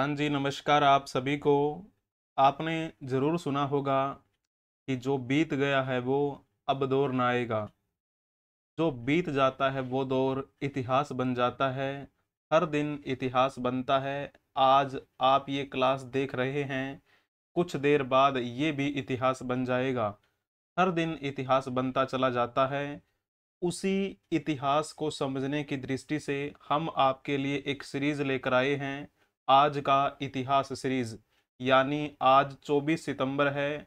हाँ जी, नमस्कार आप सभी को। आपने ज़रूर सुना होगा कि जो बीत गया है वो अब दौर ना आएगा। जो बीत जाता है वो दौर इतिहास बन जाता है। हर दिन इतिहास बनता है। आज आप ये क्लास देख रहे हैं, कुछ देर बाद ये भी इतिहास बन जाएगा। हर दिन इतिहास बनता चला जाता है। उसी इतिहास को समझने की दृष्टि से हम आपके लिए एक सीरीज लेकर आए हैं, आज का इतिहास सीरीज। यानी आज 24 सितंबर है।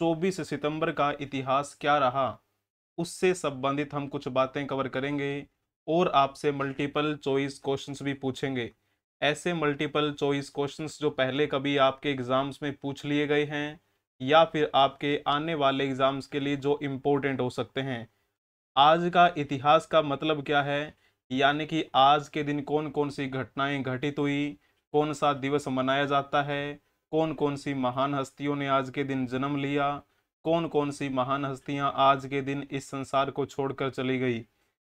24 सितंबर का इतिहास क्या रहा, उससे संबंधित हम कुछ बातें कवर करेंगे और आपसे मल्टीपल चॉइस क्वेश्चंस भी पूछेंगे। ऐसे मल्टीपल चॉइस क्वेश्चंस जो पहले कभी आपके एग्जाम्स में पूछ लिए गए हैं या फिर आपके आने वाले एग्जाम्स के लिए जो इम्पोर्टेंट हो सकते हैं। आज का इतिहास का मतलब क्या है, यानी कि आज के दिन कौन कौन सी घटनाएं घटित हुई, कौन सा दिवस मनाया जाता है, कौन कौन सी महान हस्तियों ने आज के दिन जन्म लिया, कौन कौन सी महान हस्तियां आज के दिन इस संसार को छोड़कर चली गई,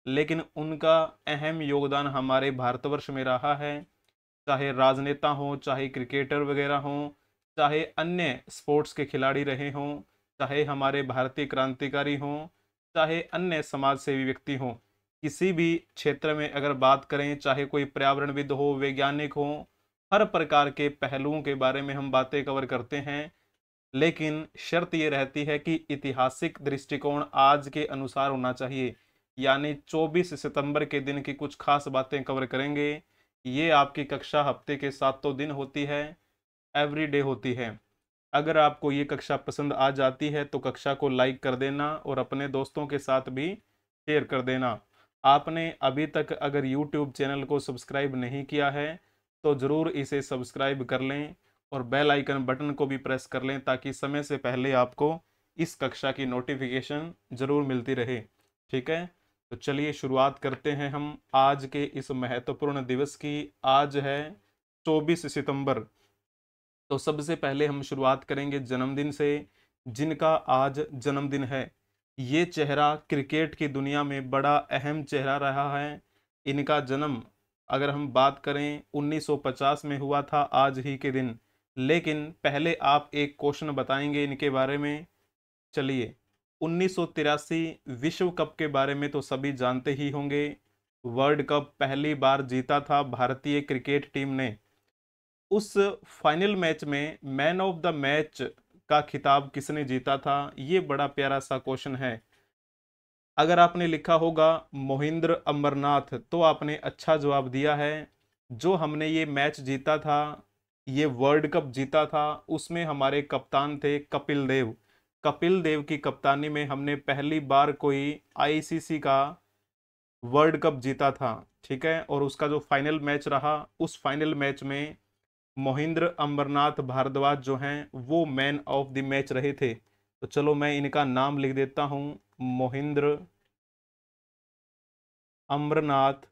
लेकिन उनका अहम योगदान हमारे भारतवर्ष में रहा है। चाहे राजनेता हों, चाहे क्रिकेटर वगैरह हों, चाहे अन्य स्पोर्ट्स के खिलाड़ी रहे हों, चाहे हमारे भारतीय क्रांतिकारी हों, चाहे अन्य समाज सेवी व्यक्ति हों, किसी भी क्षेत्र में अगर बात करें, चाहे कोई पर्यावरणविद हो, वैज्ञानिक हो, हर प्रकार के पहलुओं के बारे में हम बातें कवर करते हैं। लेकिन शर्त ये रहती है कि ऐतिहासिक दृष्टिकोण आज के अनुसार होना चाहिए। यानी 24 सितंबर के दिन की कुछ खास बातें कवर करेंगे। ये आपकी कक्षा हफ्ते के 7 दिन होती है, एवरीडे होती है। अगर आपको ये कक्षा पसंद आ जाती है तो कक्षा को लाइक कर देना और अपने दोस्तों के साथ भी शेयर कर देना। आपने अभी तक अगर YouTube चैनल को सब्सक्राइब नहीं किया है तो ज़रूर इसे सब्सक्राइब कर लें और बेल आइकन बटन को भी प्रेस कर लें ताकि समय से पहले आपको इस कक्षा की नोटिफिकेशन ज़रूर मिलती रहे। ठीक है, तो चलिए शुरुआत करते हैं हम आज के इस महत्वपूर्ण दिवस की। आज है 24 सितंबर। तो सबसे पहले हम शुरुआत करेंगे जन्मदिन से। जिनका आज जन्मदिन है, ये चेहरा क्रिकेट की दुनिया में बड़ा अहम चेहरा रहा है। इनका जन्म अगर हम बात करें 1950 में हुआ था आज ही के दिन। लेकिन पहले आप एक क्वेश्चन बताएंगे इनके बारे में। चलिए, 1983 विश्व कप के बारे में तो सभी जानते ही होंगे। वर्ल्ड कप पहली बार जीता था भारतीय क्रिकेट टीम ने। उस फाइनल मैच में मैन ऑफ द मैच का खिताब किसने जीता था, ये बड़ा प्यारा सा क्वेश्चन है। अगर आपने लिखा होगा मोहिंद्र अमरनाथ तो आपने अच्छा जवाब दिया है। जो हमने ये मैच जीता था, ये वर्ल्ड कप जीता था, उसमें हमारे कप्तान थे कपिल देव। कपिल देव की कप्तानी में हमने पहली बार कोई आईसीसी का वर्ल्ड कप जीता था। ठीक है, और उसका जो फाइनल मैच रहा, उस फाइनल मैच में मोहिंद्र अमरनाथ भारद्वाज जो हैं वो मैन ऑफ द मैच रहे थे। तो चलो मैं इनका नाम लिख देता हूं, मोहिंद्र अमरनाथ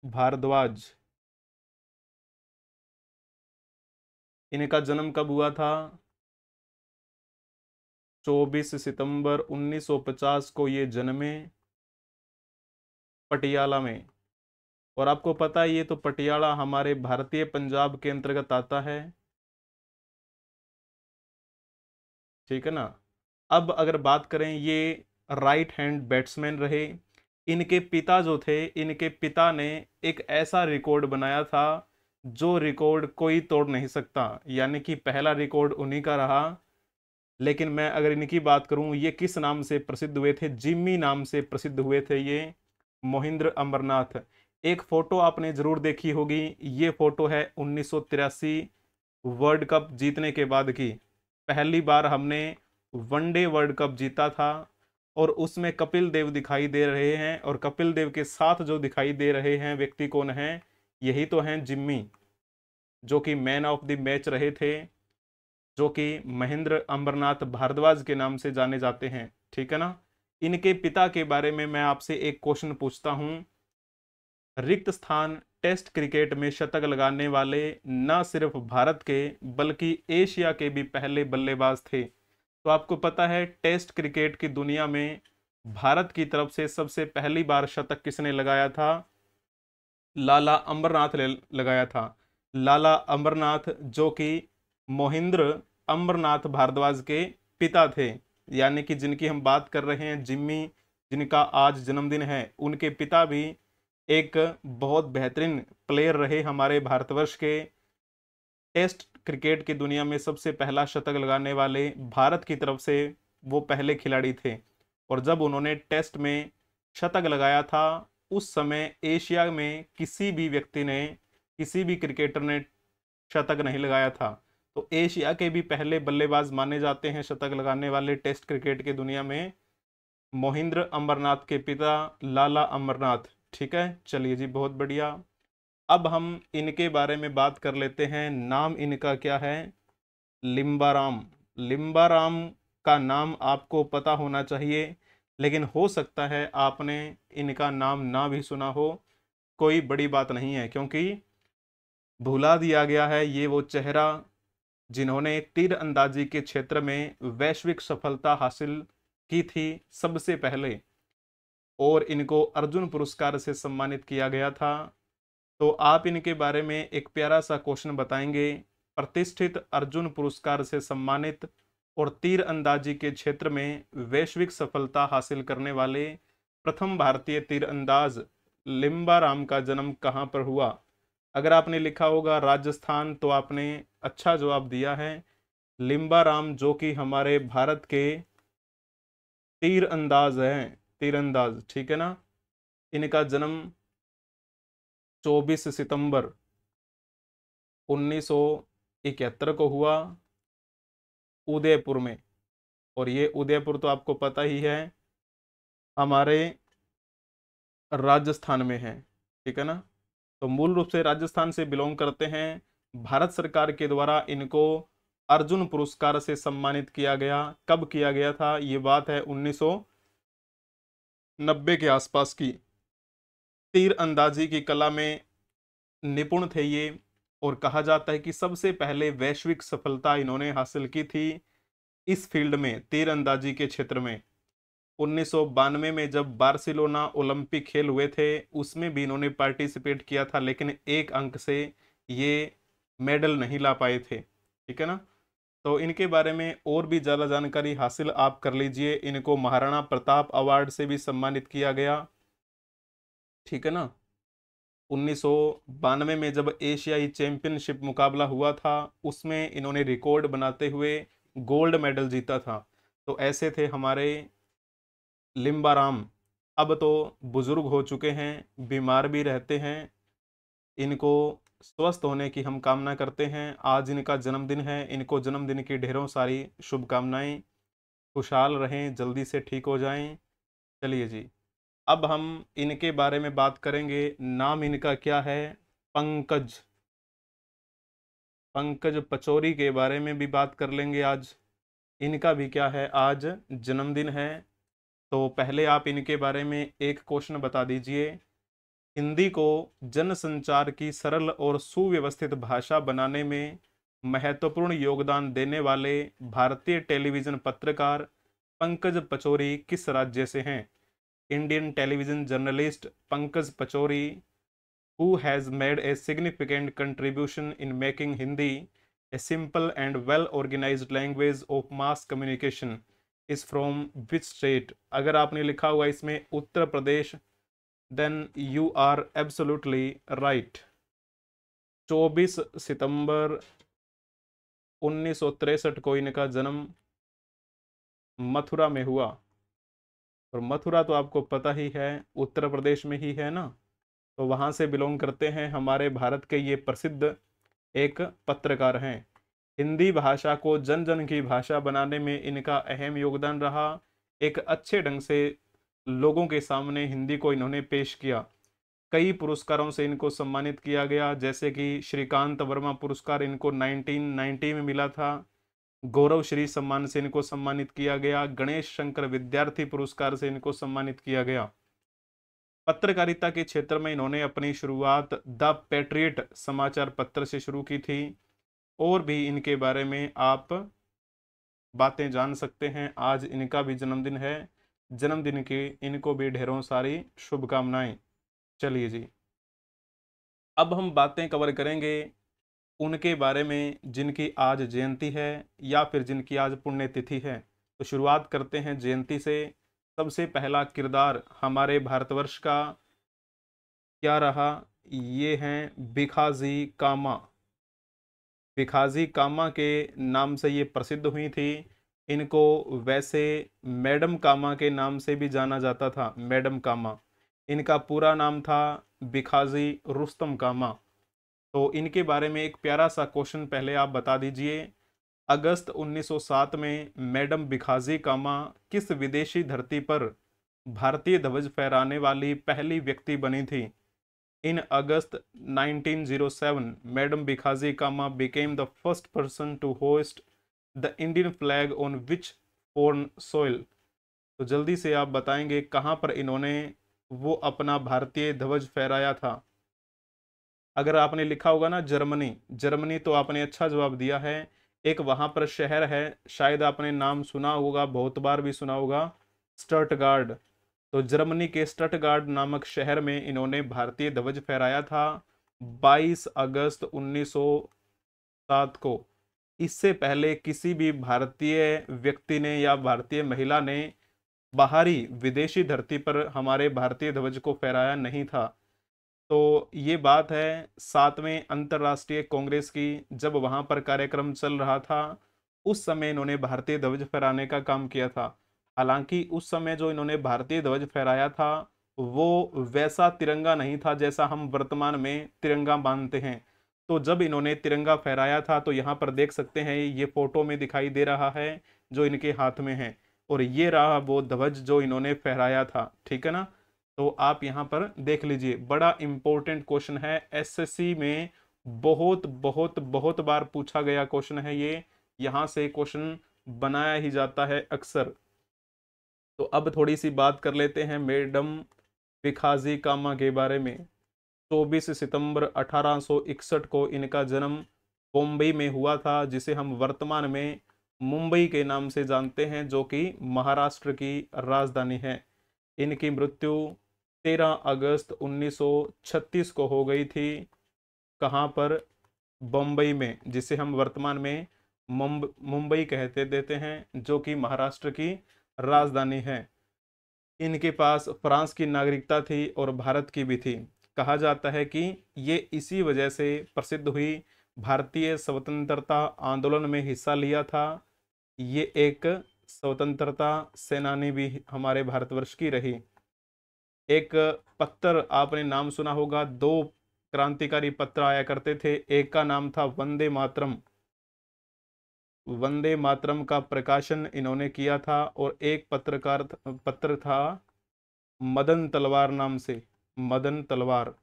भारद्वाज। इनका जन्म कब हुआ था? 24 सितंबर 1950 को ये जन्मे, पटियाला में। और आपको पता है ये तो पटियाला हमारे भारतीय पंजाब के अंतर्गत आता है। ठीक है ना। अब अगर बात करें, ये राइट हैंड बैट्समैन रहे। इनके पिता जो थे, इनके पिता ने एक ऐसा रिकॉर्ड बनाया था जो रिकॉर्ड कोई तोड़ नहीं सकता, यानी कि पहला रिकॉर्ड उन्हीं का रहा। लेकिन मैं अगर इनकी बात करूं, ये किस नाम से प्रसिद्ध हुए थे? जिम्मी नाम से प्रसिद्ध हुए थे ये मोहिंद्र अमरनाथ। एक फोटो आपने जरूर देखी होगी, ये फोटो है 1983 वर्ल्ड कप जीतने के बाद की। पहली बार हमने वनडे वर्ल्ड कप जीता था और उसमें कपिल देव दिखाई दे रहे हैं, और कपिल देव के साथ जो दिखाई दे रहे हैं व्यक्ति कौन हैं? यही तो हैं जिम्मी, जो कि मैन ऑफ द मैच रहे थे, जो कि महेंद्र अमरनाथ भारद्वाज के नाम से जाने जाते हैं। ठीक है ना। इनके पिता के बारे में मैं आपसे एक क्वेश्चन पूछता हूं। रिक्त स्थान टेस्ट क्रिकेट में शतक लगाने वाले न सिर्फ भारत के बल्कि एशिया के भी पहले बल्लेबाज थे। तो आपको पता है टेस्ट क्रिकेट की दुनिया में भारत की तरफ से सबसे पहली बार शतक किसने लगाया था? लाला अमरनाथ लगाया था। लाला अमरनाथ जो कि मोहिंद्र अमरनाथ भारद्वाज के पिता थे, यानी कि जिनकी हम बात कर रहे हैं, जिम्मी, जिनका आज जन्मदिन है, उनके पिता भी एक बहुत बेहतरीन प्लेयर रहे हमारे भारतवर्ष के। टेस्ट क्रिकेट की दुनिया में सबसे पहला शतक लगाने वाले भारत की तरफ से वो पहले खिलाड़ी थे। और जब उन्होंने टेस्ट में शतक लगाया था, उस समय एशिया में किसी भी व्यक्ति ने, किसी भी क्रिकेटर ने शतक नहीं लगाया था। तो एशिया के भी पहले बल्लेबाज माने जाते हैं शतक लगाने वाले टेस्ट क्रिकेट की दुनिया में, मोहिंद्र अमरनाथ के पिता लाला अमरनाथ। ठीक है, चलिए जी, बहुत बढ़िया। अब हम इनके बारे में बात कर लेते हैं। नाम इनका क्या है? लिम्बाराम। लिम्बाराम का नाम आपको पता होना चाहिए, लेकिन हो सकता है आपने इनका नाम ना भी सुना हो। कोई बड़ी बात नहीं है, क्योंकि भुला दिया गया है ये वो चेहरा जिन्होंने तीर अंदाजी के क्षेत्र में वैश्विक सफलता हासिल की थी सबसे पहले, और इनको अर्जुन पुरस्कार से सम्मानित किया गया था। तो आप इनके बारे में एक प्यारा सा क्वेश्चन बताएंगे। प्रतिष्ठित अर्जुन पुरस्कार से सम्मानित और तीर अंदाजी के क्षेत्र में वैश्विक सफलता हासिल करने वाले प्रथम भारतीय तीरंदाज लिम्बाराम का जन्म कहाँ पर हुआ? अगर आपने लिखा होगा राजस्थान तो आपने अच्छा जवाब दिया है। लिम्बाराम जो कि हमारे भारत के तीर अंदाज हैं, तीरंदाज, ठीक है ना। इनका जन्म 24 सितंबर 1971 को हुआ उदयपुर में। और ये उदयपुर तो आपको पता ही है, हमारे राजस्थान में है, ठीक है ना। तो मूल रूप से राजस्थान से बिलोंग करते हैं। भारत सरकार के द्वारा इनको अर्जुन पुरस्कार से सम्मानित किया गया। कब किया गया था? ये बात है 1990 के आसपास की। तीर अंदाजी की कला में निपुण थे ये, और कहा जाता है कि सबसे पहले वैश्विक सफलता इन्होंने हासिल की थी इस फील्ड में, तीर अंदाजी के क्षेत्र में। 1992 में जब बार्सिलोना ओलंपिक खेल हुए थे, उसमें भी इन्होंने पार्टिसिपेट किया था, लेकिन एक अंक से ये मेडल नहीं ला पाए थे, ठीक है ना। तो इनके बारे में और भी ज़्यादा जानकारी हासिल आप कर लीजिए। इनको महाराणा प्रताप अवार्ड से भी सम्मानित किया गया, ठीक है ना। 1992 में जब एशियाई चैंपियनशिप मुकाबला हुआ था, उसमें इन्होंने रिकॉर्ड बनाते हुए गोल्ड मेडल जीता था। तो ऐसे थे हमारे लिम्बाराम। अब तो बुजुर्ग हो चुके हैं, बीमार भी रहते हैं। इनको स्वस्थ होने की हम कामना करते हैं। आज इनका जन्मदिन है, इनको जन्मदिन की ढेरों सारी शुभकामनाएं। खुशहाल रहें, जल्दी से ठीक हो जाएं। चलिए जी, अब हम इनके बारे में बात करेंगे। नाम इनका क्या है? पंकज। पंकज पचौरी के बारे में भी बात कर लेंगे आज। इनका भी क्या है, आज जन्मदिन है। तो पहले आप इनके बारे में एक क्वेश्चन बता दीजिए। हिंदी को जनसंचार की सरल और सुव्यवस्थित भाषा बनाने में महत्वपूर्ण योगदान देने वाले भारतीय टेलीविजन पत्रकार पंकज पचौरी किस राज्य से हैं? Indian television journalist Pankaj Pachauri, who has made a significant contribution in making Hindi a simple and well organized language of mass communication, is from which state? अगर आपने लिखा हुआ इसमें Uttar Pradesh, then you are absolutely right। 24 सितंबर 1963 को इनका जन्म मथुरा में हुआ। और मथुरा तो आपको पता ही है, उत्तर प्रदेश में ही है ना। तो वहाँ से बिलोंग करते हैं हमारे भारत के ये प्रसिद्ध एक पत्रकार हैं। हिंदी भाषा को जन जन की भाषा बनाने में इनका अहम योगदान रहा। एक अच्छे ढंग से लोगों के सामने हिंदी को इन्होंने पेश किया। कई पुरस्कारों से इनको सम्मानित किया गया, जैसे कि श्रीकांत वर्मा पुरस्कार इनको 1990 में मिला था। गौरव श्री सम्मान से इनको सम्मानित किया गया। गणेश शंकर विद्यार्थी पुरस्कार से इनको सम्मानित किया गया। पत्रकारिता के क्षेत्र में इन्होंने अपनी शुरुआत द पैट्रियट समाचार पत्र से शुरू की थी। और भी इनके बारे में आप बातें जान सकते हैं। आज इनका भी जन्मदिन है, जन्मदिन की इनको भी ढेरों सारी शुभकामनाएं। चलिए जी। अब हम बातें कवर करेंगे उनके बारे में जिनकी आज जयंती है या फिर जिनकी आज पुण्यतिथि है। तो शुरुआत करते हैं जयंती से। सबसे पहला किरदार हमारे भारतवर्ष का क्या रहा? ये हैं भिखाजी कामा। भिखाजी कामा के नाम से ये प्रसिद्ध हुई थी। इनको वैसे मैडम कामा के नाम से भी जाना जाता था, मैडम कामा। इनका पूरा नाम था भिखाजी रुस्तम कामा। तो इनके बारे में एक प्यारा सा क्वेश्चन पहले आप बता दीजिए। अगस्त 1907 में मैडम भिखाजी कामा किस विदेशी धरती पर भारतीय ध्वज फहराने वाली पहली व्यक्ति बनी थी? In August 1907, Madam Bikaji Kama became the first person to hoist the Indian flag on which foreign soil? तो जल्दी से आप बताएंगे कहाँ पर इन्होंने वो अपना भारतीय ध्वज फहराया था। अगर आपने लिखा होगा ना जर्मनी, जर्मनी तो आपने अच्छा जवाब दिया है। एक वहां पर शहर है, शायद आपने नाम सुना होगा, बहुत बार भी सुना होगा, स्टटगार्ड। तो जर्मनी के स्टटगार्ड नामक शहर में इन्होंने भारतीय ध्वज फहराया था 22 अगस्त 1907 को। इससे पहले किसी भी भारतीय व्यक्ति ने या भारतीय महिला ने बाहरी विदेशी धरती पर हमारे भारतीय ध्वज को फहराया नहीं था। तो ये बात है 7वें अंतर्राष्ट्रीय कांग्रेस की, जब वहां पर कार्यक्रम चल रहा था उस समय इन्होंने भारतीय ध्वज फहराने का काम किया था। हालांकि उस समय जो इन्होंने भारतीय ध्वज फहराया था वो वैसा तिरंगा नहीं था जैसा हम वर्तमान में तिरंगा मानते हैं। तो जब इन्होंने तिरंगा फहराया था तो यहाँ पर देख सकते हैं, ये फोटो में दिखाई दे रहा है जो इनके हाथ में है, और ये रहा वो ध्वज जो इन्होंने फहराया था। ठीक है ना? तो आप यहाँ पर देख लीजिए, बड़ा इंपॉर्टेंट क्वेश्चन है, एसएससी में बहुत बहुत बहुत बार पूछा गया क्वेश्चन है ये। यहाँ से क्वेश्चन बनाया ही जाता है अक्सर। तो अब थोड़ी सी बात कर लेते हैं मैडम भिखाजी कामा के बारे में। 24 सितंबर 1861 को इनका जन्म मुंबई में हुआ था, जिसे हम वर्तमान में मुंबई के नाम से जानते हैं, जो कि महाराष्ट्र की राजधानी है। इनकी मृत्यु 13 अगस्त 1936 को हो गई थी। कहाँ पर? बम्बई में, जिसे हम वर्तमान में मुंबई कहते देते हैं, जो कि महाराष्ट्र की राजधानी है। इनके पास फ्रांस की नागरिकता थी और भारत की भी थी। कहा जाता है कि ये इसी वजह से प्रसिद्ध हुई, भारतीय स्वतंत्रता आंदोलन में हिस्सा लिया था। ये एक स्वतंत्रता सेनानी भी हमारे भारतवर्ष की रही। एक पत्र आपने नाम सुना होगा, दो क्रांतिकारी पत्र आया करते थे, एक का नाम था वंदे मातरम। वंदे मातरम का प्रकाशन इन्होंने किया था, और एक पत्र था मदन तलवार नाम से, मदन तलवार।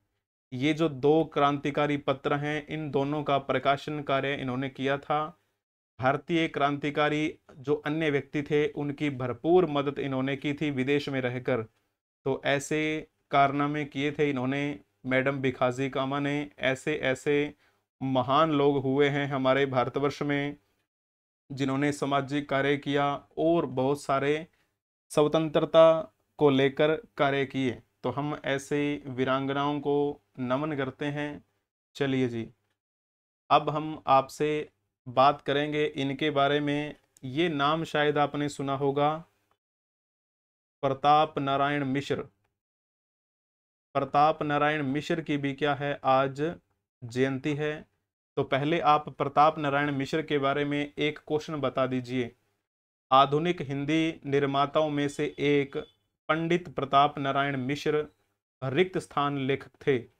ये जो दो क्रांतिकारी पत्र हैं, इन दोनों का प्रकाशन कार्य इन्होंने किया था। भारतीय क्रांतिकारी जो अन्य व्यक्ति थे उनकी भरपूर मदद इन्होंने की थी विदेश में रहकर। तो ऐसे कारनामे किए थे इन्होंने, मैडम भिखाजी कामा ने। ऐसे ऐसे महान लोग हुए हैं हमारे भारतवर्ष में जिन्होंने सामाजिक कार्य किया और बहुत सारे स्वतंत्रता को लेकर कार्य किए। तो हम ऐसे वीरांगनाओं को नमन करते हैं। चलिए जी, अब हम आपसे बात करेंगे इनके बारे में। ये नाम शायद आपने सुना होगा, प्रताप नारायण मिश्र। प्रताप नारायण मिश्र की भी क्या है, आज जयंती है। तो पहले आप प्रताप नारायण मिश्र के बारे में एक क्वेश्चन बता दीजिए। आधुनिक हिंदी निर्माताओं में से एक पंडित प्रताप नारायण मिश्र रिक्त स्थान लेखक थे।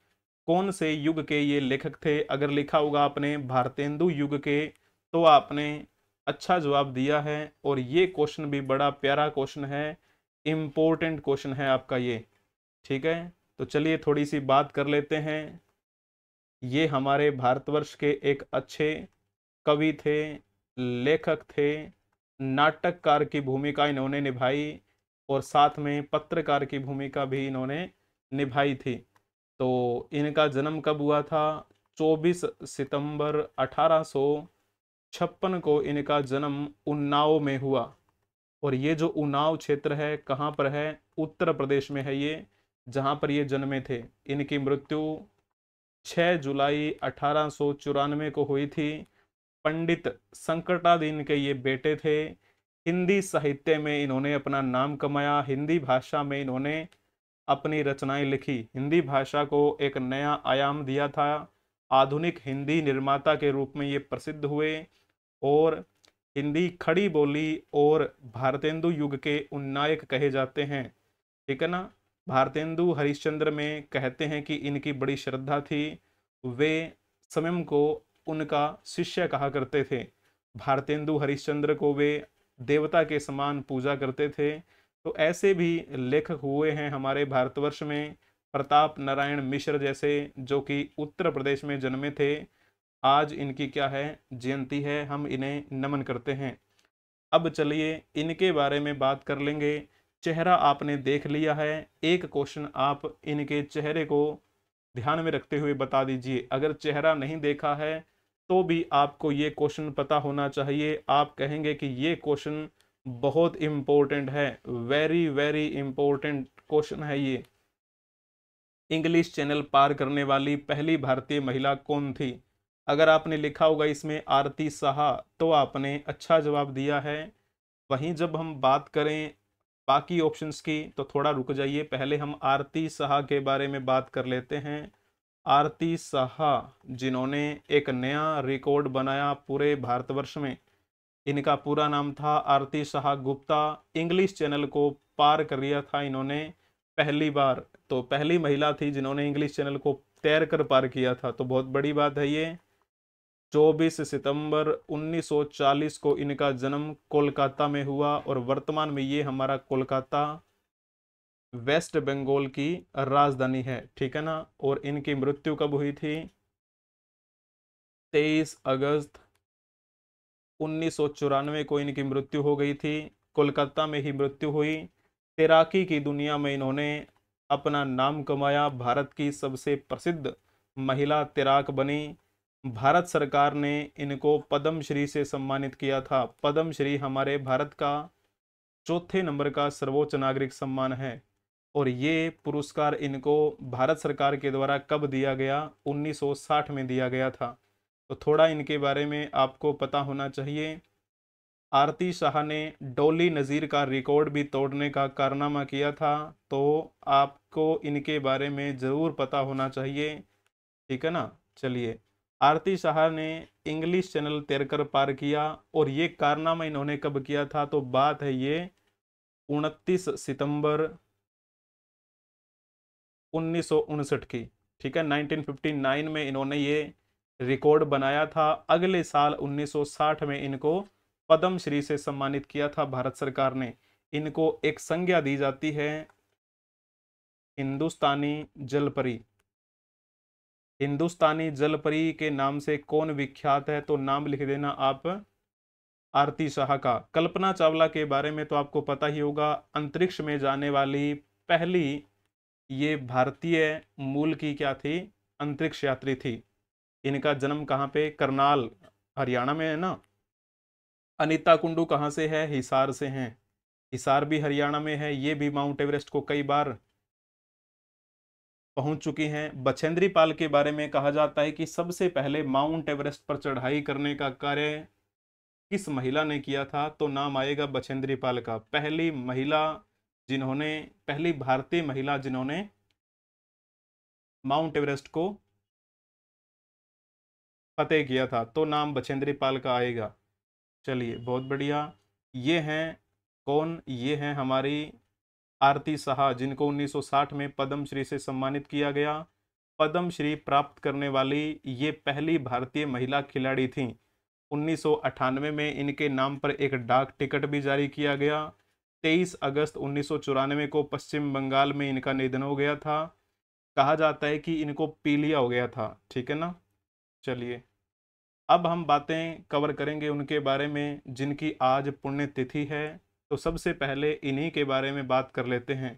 कौन से युग के ये लेखक थे? अगर लिखा होगा आपने भारतेंदु युग के तो आपने अच्छा जवाब दिया है, और ये क्वेश्चन भी बड़ा प्यारा क्वेश्चन है, इम्पोर्टेंट क्वेश्चन है आपका ये। ठीक है, तो चलिए थोड़ी सी बात कर लेते हैं। ये हमारे भारतवर्ष के एक अच्छे कवि थे, लेखक थे, नाटककार की भूमिका इन्होंने निभाई, और साथ में पत्रकार की भूमिका भी इन्होंने निभाई थी। तो इनका जन्म कब हुआ था? 24 सितंबर 1856 को इनका जन्म उन्नाव में हुआ। और ये जो उन्नाव क्षेत्र है कहाँ पर है? उत्तर प्रदेश में है ये, जहाँ पर ये जन्मे थे। इनकी मृत्यु 6 जुलाई 1894 को हुई थी। पंडित संकटादीन के ये बेटे थे। हिंदी साहित्य में इन्होंने अपना नाम कमाया, हिंदी भाषा में इन्होंने अपनी रचनाएं लिखी, हिंदी भाषा को एक नया आयाम दिया था। आधुनिक हिंदी निर्माता के रूप में ये प्रसिद्ध हुए और हिंदी खड़ी बोली और भारतेंदु युग के उन्नायक कहे जाते हैं। ठीक है ना। भारतेंदु हरिश्चंद्र में कहते हैं कि इनकी बड़ी श्रद्धा थी, वे स्वयं को उनका शिष्य कहा करते थे। भारतेंदु हरिश्चंद्र को वे देवता के समान पूजा करते थे। तो ऐसे भी लेखक हुए हैं हमारे भारतवर्ष में, प्रताप नारायण मिश्र जैसे, जो कि उत्तर प्रदेश में जन्मे थे। आज इनकी क्या है, जयंती है, हम इन्हें नमन करते हैं। अब चलिए इनके बारे में बात कर लेंगे। चेहरा आपने देख लिया है, एक क्वेश्चन आप इनके चेहरे को ध्यान में रखते हुए बता दीजिए। अगर चेहरा नहीं देखा है तो भी आपको ये क्वेश्चन पता होना चाहिए। आप कहेंगे कि ये क्वेश्चन बहुत इंपॉर्टेंट है, वेरी वेरी इंपॉर्टेंट क्वेश्चन है ये। इंग्लिश चैनल पार करने वाली पहली भारतीय महिला कौन थी? अगर आपने लिखा होगा इसमें आरती साहा, तो आपने अच्छा जवाब दिया है। वहीं जब हम बात करें बाकी ऑप्शंस की तो थोड़ा रुक जाइए, पहले हम आरती साहा के बारे में बात कर लेते हैं। आरती साहा जिन्होंने एक नया रिकॉर्ड बनाया पूरे भारतवर्ष में। इनका पूरा नाम था आरती साहा गुप्ता। इंग्लिश चैनल को पार कर लिया था इन्होंने पहली बार। तो पहली महिला थी जिन्होंने इंग्लिश चैनल को तैर कर पार किया था, तो बहुत बड़ी बात है ये। 24 सितंबर 1940 को इनका जन्म कोलकाता में हुआ और वर्तमान में ये हमारा कोलकाता वेस्ट बंगाल की राजधानी है। ठीक है ना। और इनकी मृत्यु कब हुई थी? 23 अगस्त 1994 को इनकी मृत्यु हो गई थी। कोलकाता में ही मृत्यु हुई। तैराकी की दुनिया में इन्होंने अपना नाम कमाया, भारत की सबसे प्रसिद्ध महिला तैराक बनी। भारत सरकार ने इनको पद्मश्री से सम्मानित किया था। पद्मश्री हमारे भारत का चौथे नंबर का सर्वोच्च नागरिक सम्मान है और ये पुरस्कार इनको भारत सरकार के द्वारा कब दिया गया? 1960 में दिया गया था। तो थोड़ा इनके बारे में आपको पता होना चाहिए। आरती शाह ने डॉली नज़ीर का रिकॉर्ड भी तोड़ने का कारनामा किया था, तो आपको इनके बारे में ज़रूर पता होना चाहिए। ठीक है ना। चलिए, आरती शाह ने इंग्लिश चैनल तैरकर पार किया और ये कारनामा इन्होंने कब किया था? तो बात है ये 29 सितंबर 1959 की। ठीक है, 1959 में इन्होंने ये रिकॉर्ड बनाया था। अगले साल 1960 में इनको पद्मश्री से सम्मानित किया था भारत सरकार ने। इनको एक संज्ञा दी जाती है हिंदुस्तानी जलपरी। हिंदुस्तानी जलपरी के नाम से कौन विख्यात है? तो नाम लिख देना आप, आरती शाह का। कल्पना चावला के बारे में तो आपको पता ही होगा, अंतरिक्ष में जाने वाली पहली ये भारतीय मूल की क्या थी? अंतरिक्ष यात्री थी। इनका जन्म कहाँ पे? करनाल, हरियाणा में है ना। अनीता कुंडू कहाँ से है? हिसार से हैं। हिसार भी हरियाणा में है। ये भी माउंट एवरेस्ट को कई बार पहुंच चुकी हैं। बछेंद्री पाल के बारे में कहा जाता है कि सबसे पहले माउंट एवरेस्ट पर चढ़ाई करने का कार्य किस महिला ने किया था? तो नाम आएगा बछेंद्री पाल का। पहली महिला जिन्होंने, पहली भारतीय महिला जिन्होंने माउंट एवरेस्ट को फतेह किया था, तो नाम बछेंद्री पाल का आएगा। चलिए, बहुत बढ़िया। ये हैं कौन? ये हैं हमारी आरती शाह, जिनको 1960 में पद्मश्री से सम्मानित किया गया। पद्मश्री प्राप्त करने वाली ये पहली भारतीय महिला खिलाड़ी थीं। 1998 में इनके नाम पर एक डाक टिकट भी जारी किया गया। 23 अगस्त 1994 को पश्चिम बंगाल में इनका निधन हो गया था। कहा जाता है कि इनको पीलिया हो गया था। ठीक है ना। चलिए, अब हम बातें कवर करेंगे उनके बारे में जिनकी आज पुण्यतिथि है। तो सबसे पहले इन्हीं के बारे में बात कर लेते हैं।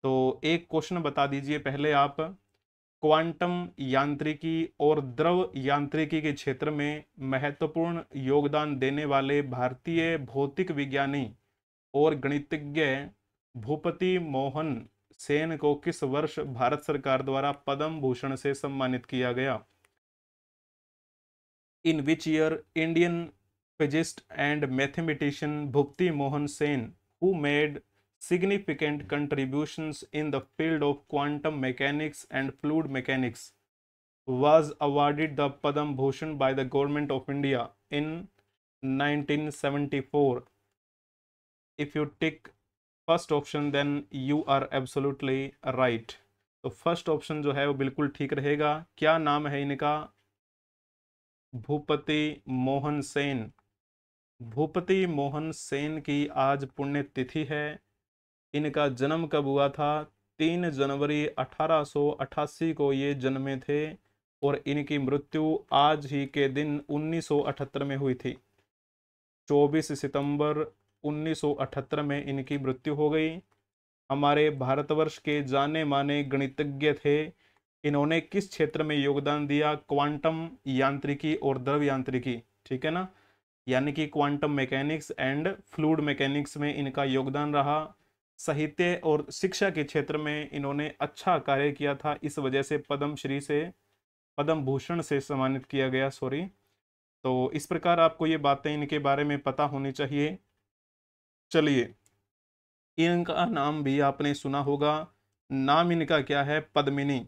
तो एक क्वेश्चन बता दीजिए पहले आप। क्वांटम यांत्रिकी और द्रव यांत्रिकी के क्षेत्र में महत्वपूर्ण योगदान देने वाले भारतीय भौतिक विज्ञानी और गणितज्ञ भूपति मोहन सेन को किस वर्ष भारत सरकार द्वारा पद्म भूषण से सम्मानित किया गया? In which year Indian physicist and mathematician Bhupati Mohan Sen, who made significant contributions in the field of quantum mechanics and fluid mechanics, was awarded the Padam Bhushan by the Government of India in 1974. If you tick first option, then you are absolutely right. तो first option जो है वो बिल्कुल ठीक रहेगा। क्या नाम है इनका? भूपति मोहन सेन। भूपति मोहन सेन की आज पुण्यतिथि है। इनका जन्म कब हुआ था? 3 जनवरी 1888 को ये जन्मे थे और इनकी मृत्यु आज ही के दिन 1978 में हुई थी। 24 सितंबर 1978 में इनकी मृत्यु हो गई। हमारे भारतवर्ष के जाने माने गणितज्ञ थे। इन्होंने किस क्षेत्र में योगदान दिया? क्वांटम यांत्रिकी और द्रव यांत्रिकी, ठीक है ना, यानी कि quantum mechanics and fluid mechanics में इनका योगदान रहा। साहित्य और शिक्षा के क्षेत्र में इन्होंने अच्छा कार्य किया था, इस वजह से पद्म भूषण से सम्मानित किया गया। तो इस प्रकार आपको ये बातें इनके बारे में पता होनी चाहिए। चलिए, इनका नाम भी आपने सुना होगा। नाम इनका क्या है? पद्मिनी।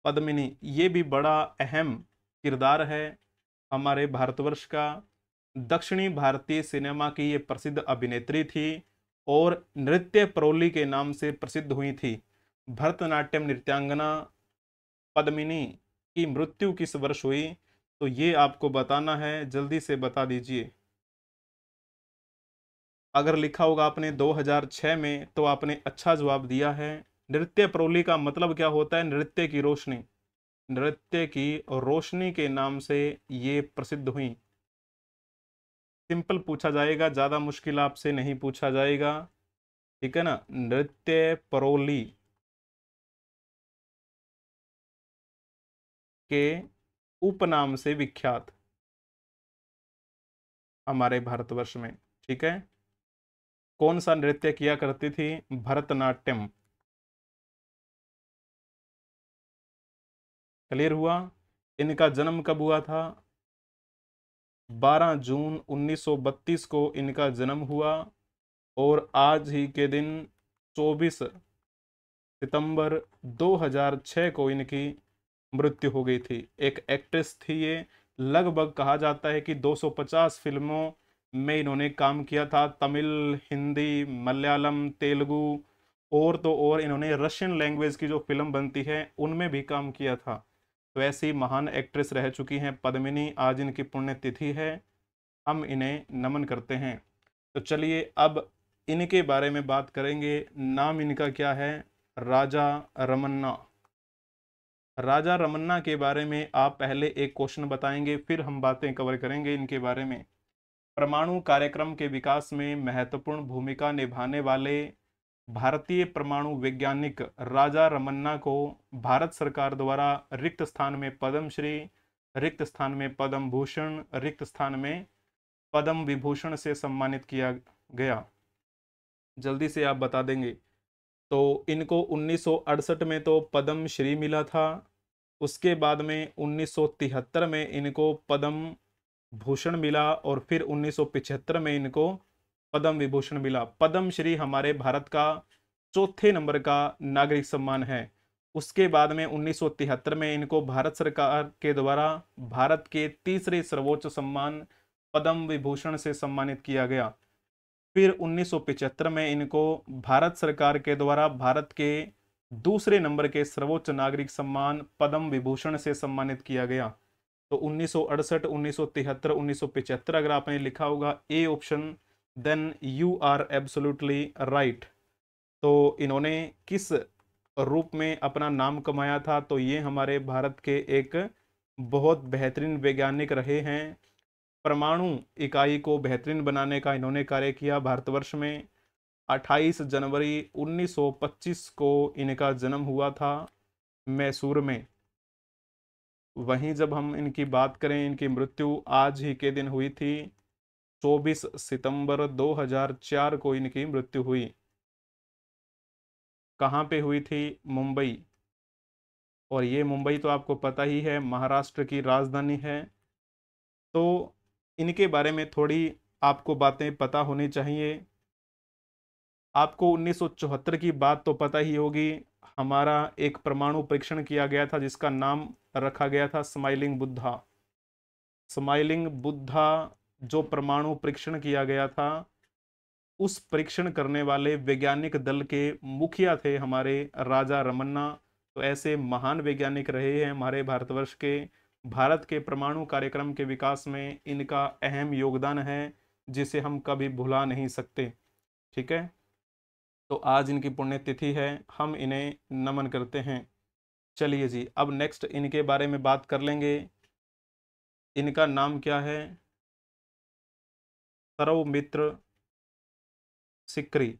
पद्मिनी ये भी बड़ा अहम किरदार है हमारे भारतवर्ष का। दक्षिणी भारतीय सिनेमा की ये प्रसिद्ध अभिनेत्री थी और नृत्य प्रौली के नाम से प्रसिद्ध हुई थी। भरतनाट्यम नृत्यांगना पद्मिनी की मृत्यु किस वर्ष हुई? तो ये आपको बताना है, जल्दी से बता दीजिए। अगर लिखा होगा आपने 2006 में तो आपने अच्छा जवाब दिया है। नृत्य प्रौली का मतलब क्या होता है? नृत्य की रोशनी। नृत्य की रोशनी के नाम से ये प्रसिद्ध हुई। सिंपल पूछा जाएगा, ज्यादा मुश्किल आपसे नहीं पूछा जाएगा, ठीक है ना। नृत्य प्रौली के उपनाम से विख्यात हमारे भारतवर्ष में, ठीक है। कौन सा नृत्य किया करती थी? भरतनाट्यम। क्लियर हुआ? इनका जन्म कब हुआ था? 12 जून 1932 को इनका जन्म हुआ और आज ही के दिन 24 सितंबर 2006 को इनकी मृत्यु हो गई थी। एक एक्ट्रेस थी ये। लगभग कहा जाता है कि 250 फिल्मों में इन्होंने काम किया था। तमिल, हिंदी, मलयालम, तेलुगु और तो और इन्होंने रशियन लैंग्वेज की जो फिल्म बनती है उनमें भी काम किया था। तो ऐसी महान एक्ट्रेस रह चुकी हैं पद्मिनी। आज इनकी पुण्यतिथि है, हम इन्हें नमन करते हैं। तो चलिए अब इनके बारे में बात करेंगे। नाम इनका क्या है? राजा रमन्ना। राजा रमन्ना के बारे में आप पहले एक क्वेश्चन बताएंगे, फिर हम बातें कवर करेंगे इनके बारे में। परमाणु कार्यक्रम के विकास में महत्वपूर्ण भूमिका निभाने वाले भारतीय परमाणु वैज्ञानिक राजा रमन्ना को भारत सरकार द्वारा रिक्त स्थान में पद्मश्री, रिक्त स्थान में पद्म भूषण, रिक्त स्थान में पद्म विभूषण से सम्मानित किया गया। जल्दी से आप बता देंगे। तो इनको 1968 में तो पद्म श्री मिला था। उसके बाद में 1973 में इनको पद्म भूषण मिला और फिर 1975 में इनको पद्म विभूषण मिला। पद्म श्री हमारे भारत का चौथे नंबर का नागरिक सम्मान है। उसके बाद में 1973 में इनको भारत सरकार के द्वारा भारत के तीसरे सर्वोच्च सम्मान पद्म विभूषण से सम्मानित किया गया। फिर 1975 में इनको भारत सरकार के द्वारा भारत के दूसरे नंबर के सर्वोच्च नागरिक सम्मान पद्म विभूषण से सम्मानित किया गया। तो 1968, 1973, 1975 अगर आपने लिखा होगा A option, then you are absolutely right. तो इन्होंने किस रूप में अपना नाम कमाया था? तो ये हमारे भारत के एक बहुत बेहतरीन वैज्ञानिक रहे हैं। परमाणु इकाई को बेहतरीन बनाने का इन्होंने कार्य किया भारतवर्ष में। 28 जनवरी 1925 को इनका जन्म हुआ था मैसूर में। वहीं जब हम इनकी बात करें, इनकी मृत्यु आज ही के दिन हुई थी। 24 सितंबर 2004 को इनकी मृत्यु हुई। कहाँ पे हुई थी? मुंबई। और ये मुंबई तो आपको पता ही है, महाराष्ट्र की राजधानी है। तो इनके बारे में थोड़ी आपको बातें पता होनी चाहिए। आपको 1974 की बात तो पता ही होगी, हमारा एक परमाणु परीक्षण किया गया था जिसका नाम रखा गया था स्माइलिंग बुद्धा। स्माइलिंग बुद्धा जो परमाणु परीक्षण किया गया था, उस परीक्षण करने वाले वैज्ञानिक दल के मुखिया थे हमारे राजा रमन्ना। तो ऐसे महान वैज्ञानिक रहे हैं हमारे भारतवर्ष के। भारत के परमाणु कार्यक्रम के विकास में इनका अहम योगदान है, जिसे हम कभी भुला नहीं सकते। ठीक है, तो आज इनकी पुण्यतिथि है, हम इन्हें नमन करते हैं। चलिए जी, अब नेक्स्ट इनके बारे में बात कर लेंगे। इनका नाम क्या है? सर्वमित्र सिकरी।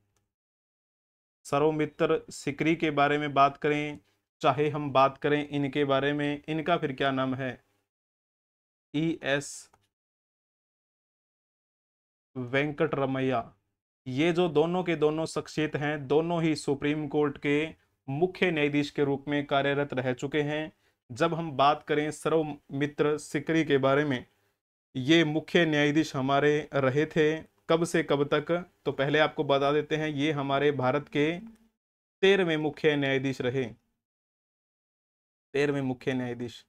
सर्वमित्र सिकरी के बारे में बात करें, चाहे हम बात करें इनके बारे में, इनका फिर क्या नाम है? ES वेंकटरमैया। ये जो दोनों के दोनों शख्सियत हैं, दोनों ही सुप्रीम कोर्ट के मुख्य न्यायाधीश के रूप में कार्यरत रह चुके हैं। जब हम बात करें सर्वमित्र सिकरी के बारे में, ये मुख्य न्यायाधीश हमारे रहे थे कब से कब तक? तो पहले आपको बता देते हैं, ये हमारे भारत के 13वें मुख्य न्यायाधीश रहे। 13वें मुख्य न्यायाधीश।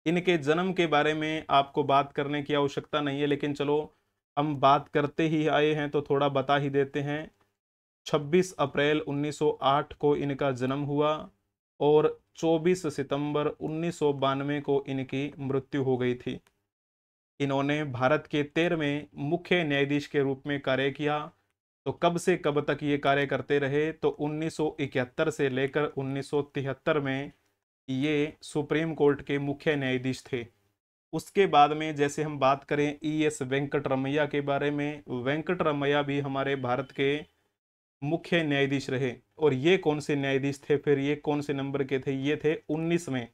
इनके जन्म के बारे में आपको बात करने की आवश्यकता नहीं है, लेकिन चलो हम बात करते ही आए हैं तो थोड़ा बता ही देते हैं। 26 अप्रैल 1908 को इनका जन्म हुआ और 24 सितंबर 1992 को इनकी मृत्यु हो गई थी। इन्होंने भारत के 13वें मुख्य न्यायाधीश के रूप में कार्य किया। तो कब से कब तक ये कार्य करते रहे? तो 1971 से लेकर 1973 में ये सुप्रीम कोर्ट के मुख्य न्यायाधीश थे। उसके बाद में जैसे हम बात करें ES वेंकटरमैया के बारे में, वेंकटरमैया भी हमारे भारत के मुख्य न्यायाधीश रहे। और ये कौन से न्यायाधीश थे फिर? ये कौन से नंबर के थे? ये थे 19वें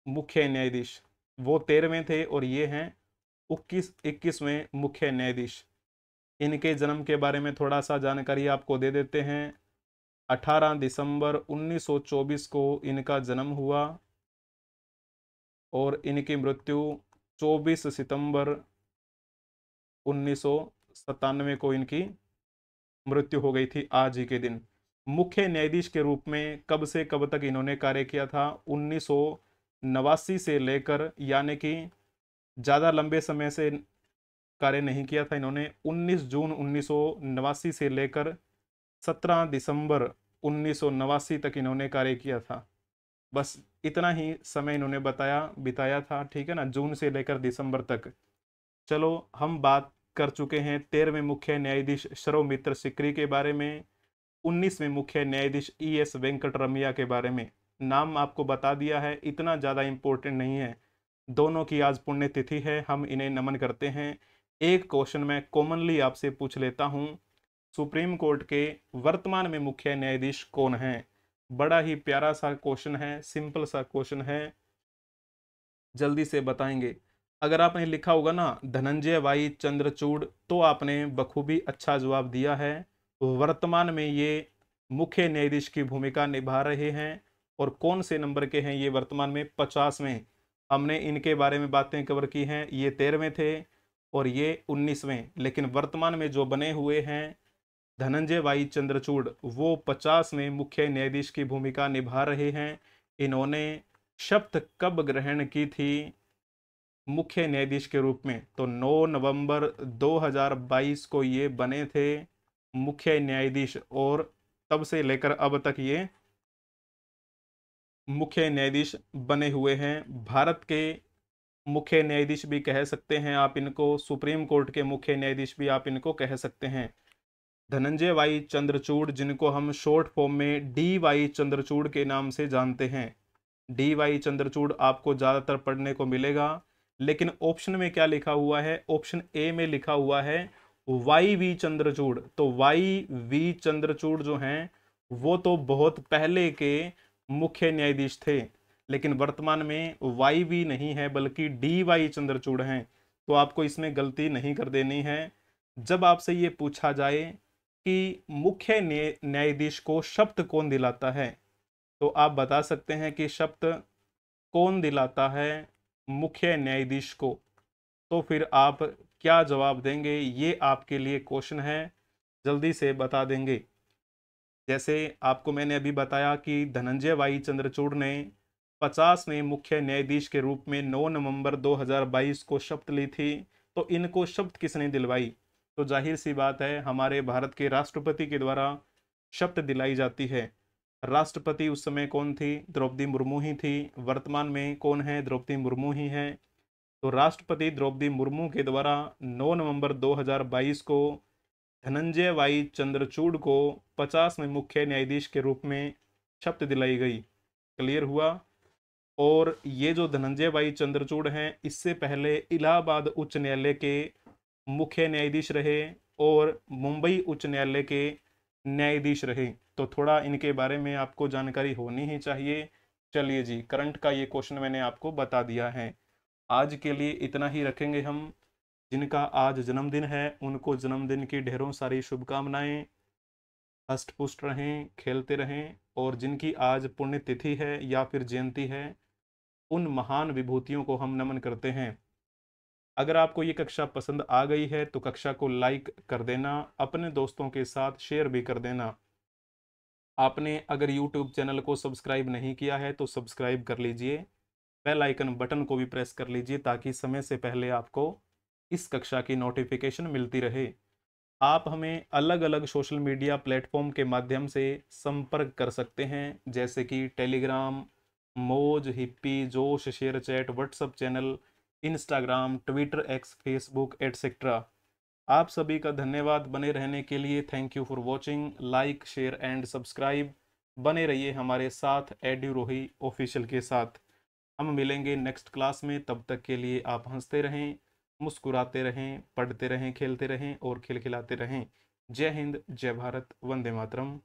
मुख्य न्यायाधीश। वो 13वें थे और ये हैं 21वें मुख्य न्यायाधीश। इनके जन्म के बारे में थोड़ा सा जानकारी आपको दे देते हैं। 18 दिसंबर 1924 को इनका जन्म हुआ और इनकी मृत्यु 24 सितंबर 1997 को इनकी मृत्यु हो गई थी, आज ही के दिन। मुख्य न्यायाधीश के रूप में कब से कब तक इन्होंने कार्य किया था? 1989 से लेकर, यानी कि ज़्यादा लंबे समय से कार्य नहीं किया था इन्होंने। 19 जून 1989 से लेकर 17 दिसंबर 1989 तक इन्होंने कार्य किया था। बस इतना ही समय इन्होंने बिताया था। ठीक है ना, जून से लेकर दिसंबर तक। चलो हम बात कर चुके हैं 13वें मुख्य न्यायाधीश सर्वमित्र सिकरी के बारे में, 19वें मुख्य न्यायाधीश ES वेंकटरमैया के बारे में। नाम आपको बता दिया है, इतना ज़्यादा इम्पोर्टेंट नहीं है। दोनों की आज पुण्यतिथि है, हम इन्हें नमन करते हैं। एक क्वेश्चन मैं कॉमनली आपसे पूछ लेता हूं, सुप्रीम कोर्ट के वर्तमान में मुख्य न्यायाधीश कौन है? बड़ा ही प्यारा सा क्वेश्चन है, सिंपल सा क्वेश्चन है, जल्दी से बताएंगे। अगर आपने लिखा होगा ना धनंजय वाई चंद्रचूड़, तो आपने बखूबी अच्छा जवाब दिया है। वर्तमान में ये मुख्य न्यायाधीश की भूमिका निभा रहे हैं। और कौन से नंबर के हैं ये? वर्तमान में 50वें। हमने इनके बारे में बातें कवर की हैं, ये 13वें थे और ये 19वें। लेकिन वर्तमान में जो बने हुए हैं धनंजय वाई चंद्रचूड़, वो 50वें मुख्य न्यायाधीश की भूमिका निभा रहे हैं। इन्होंने शपथ कब ग्रहण की थी मुख्य न्यायाधीश के रूप में? तो 9 नवंबर 2022 को ये बने थे मुख्य न्यायाधीश, और तब से लेकर अब तक ये मुख्य न्यायाधीश बने हुए हैं। भारत के मुख्य न्यायाधीश भी कह सकते हैं आप इनको, सुप्रीम कोर्ट के मुख्य न्यायाधीश भी आप इनको कह सकते हैं। धनंजय वाई चंद्रचूड़, जिनको हम शॉर्ट फॉर्म में DY चंद्रचूड़ के नाम से जानते हैं। DY चंद्रचूड़ आपको ज़्यादातर पढ़ने को मिलेगा। लेकिन ऑप्शन में क्या लिखा हुआ है? ऑप्शन ए में लिखा हुआ है YV चंद्रचूड़। तो YV चंद्रचूड़ जो हैं वो तो बहुत पहले के मुख्य न्यायाधीश थे, लेकिन वर्तमान में YV नहीं है बल्कि DY चंद्रचूड़ हैं। तो आपको इसमें गलती नहीं कर देनी है। जब आपसे ये पूछा जाए कि मुख्य न्यायाधीश को शपथ कौन दिलाता है? तो आप बता सकते हैं कि शपथ कौन दिलाता है मुख्य न्यायाधीश को? तो फिर आप क्या जवाब देंगे, ये आपके लिए क्वेश्चन है, जल्दी से बता देंगे। जैसे आपको मैंने अभी बताया कि धनंजय वाई चंद्रचूड़ ने 50वें मुख्य न्यायाधीश के रूप में 9 नवंबर 2022 को शपथ ली थी। तो इनको शपथ किसने दिलवाई? तो जाहिर सी बात है, हमारे भारत के राष्ट्रपति के द्वारा शपथ दिलाई जाती है। राष्ट्रपति उस समय कौन थी? द्रौपदी मुर्मू ही थी। वर्तमान में कौन है? द्रौपदी मुर्मू ही है। तो राष्ट्रपति द्रौपदी मुर्मू के द्वारा 9 नवंबर 2022 को धनंजय वाई चंद्रचूड़ को 50वें मुख्य न्यायाधीश के रूप में शपथ दिलाई गई। क्लियर हुआ? और ये जो धनंजय वाई चंद्रचूड़ हैं, इससे पहले इलाहाबाद उच्च न्यायालय के मुख्य न्यायाधीश रहे और मुंबई उच्च न्यायालय के न्यायाधीश रहे। तो थोड़ा इनके बारे में आपको जानकारी होनी ही चाहिए। चलिए जी, करंट का ये क्वेश्चन मैंने आपको बता दिया है। आज के लिए इतना ही रखेंगे हम। जिनका आज जन्मदिन है उनको जन्मदिन की ढेरों सारी शुभकामनाएं। हष्ट पुष्ट रहें, खेलते रहें। और जिनकी आज पुण्यतिथि है या फिर जयंती है, उन महान विभूतियों को हम नमन करते हैं। अगर आपको ये कक्षा पसंद आ गई है तो कक्षा को लाइक कर देना, अपने दोस्तों के साथ शेयर भी कर देना। आपने अगर YouTube चैनल को सब्सक्राइब नहीं किया है तो सब्सक्राइब कर लीजिए। बेल आइकन बटन को भी प्रेस कर लीजिए ताकि समय से पहले आपको इस कक्षा की नोटिफिकेशन मिलती रहे। आप हमें अलग अलग सोशल मीडिया प्लेटफॉर्म के माध्यम से संपर्क कर सकते हैं, जैसे कि टेलीग्राम, मौज, हिप्पी, जोश, share chat, WhatsApp channel, Instagram, Twitter, x, Facebook etcetera. आप सभी का धन्यवाद बने रहने के लिए। Thank you for watching. Like, share and subscribe. बने रहिए हमारे साथ एड्यूरोही ऑफिशियल के साथ। हम मिलेंगे नेक्स्ट क्लास में। तब तक के लिए आप हंसते रहें, मुस्कुराते रहें, पढ़ते रहें, खेलते रहें और खिलखिलाते रहें। जय हिंद, जय भारत, वंदे मातरम।